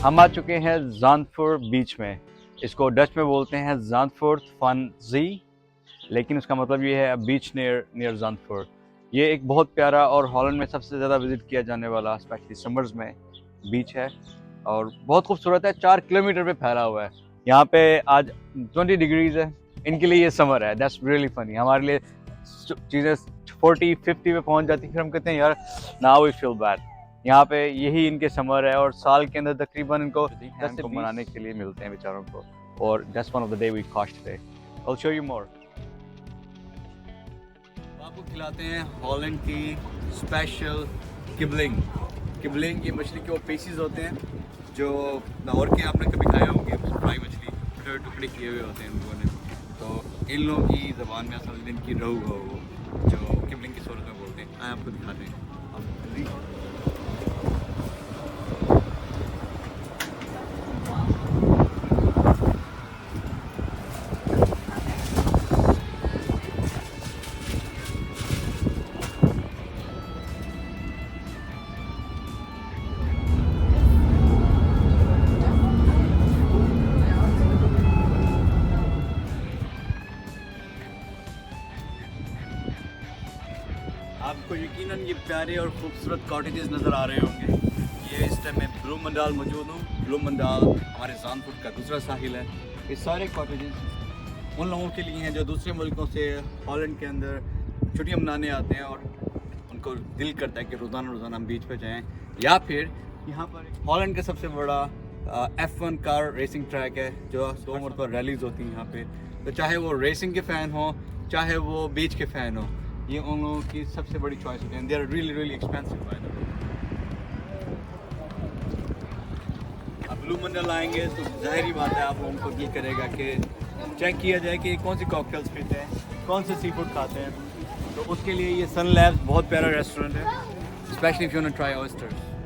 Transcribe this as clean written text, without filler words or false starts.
हम आ चुके हैं ज़ांदफोर्ट बीच में। इसको डच में बोलते हैं ज़ांदफोर्ट फन जी, लेकिन उसका मतलब ये है बीच नियर ज़ांदफोर्ट। ये एक बहुत प्यारा और हॉलैंड में सबसे ज़्यादा विजिट किया जाने वाला स्पेशली समर्स में बीच है और बहुत खूबसूरत है। 4 किलोमीटर पे फैला हुआ है। यहाँ पे आज 20 डिग्रीज है, इनके लिए ये समर है। That's really funny. हमारे लिए चीज़ें 40-50 पे पहुँच जाती, फिर हम कहते हैं यार नाउ वी फील बैड। यहाँ पे यही इनके समर है और साल के अंदर तकरीबन इनको 10 से मनाने के लिए मिलते हैं बेचारों को। और that's one of the day we cost today. I will show you more. आपको खिलाते हैं हॉलैंड की स्पेशल किबलिंग। किबलिंग ये मछली के वो पीसीज होते हैं जो लाहौर के आपने कभी खाए होंगे, फ्राई मछली टुकड़े टुकड़े किए हुए होते हैं इन लोगों ने। तो इन लोगों की ज़बान में असल में इनकी रहू हो वो जो किबलिंग की सूरत में बोलते हैं। आए आपको दिखाते हैं। आपको यकीनन ये प्यारे और खूबसूरत कॉटेजेस नज़र आ रहे होंगे। ये इस टाइम मैं ब्लूमेंडाल मौजूद हूँ। ब्लूमेंडाल हमारे ज़ांदफोर्ट का दूसरा साहिल है। ये सारे कॉटेजेस उन लोगों के लिए हैं जो दूसरे मुल्कों से हॉलैंड के अंदर छुट्टियाँ मनाने आते हैं और उनको दिल करता है कि रोज़ाना रोज़ाना हम बीच पे जाएँ। या फिर यहाँ पर हॉलैंड का सबसे बड़ा F1 कार रेसिंग ट्रैक है जो 2 मरतबा रैलीज होती हैं यहाँ पे। तो चाहे वो रेसिंग के फ़ैन हो चाहे वो बीच के फ़ैन हो, ये उन लोगों की सबसे बड़ी चॉइस होती है। They are really expensive by the way. आप ब्लूमेंडल आएंगे तो ज़ाहिरी बात है आप लोगों को दिल करेगा कि चेक किया जाए कि कौन सी कॉकटेल्स पीते हैं, कौन से सी फूड खाते हैं। तो उसके लिए ये सन लैब्स बहुत प्यारा रेस्टोरेंट है, specially if you want to try oysters.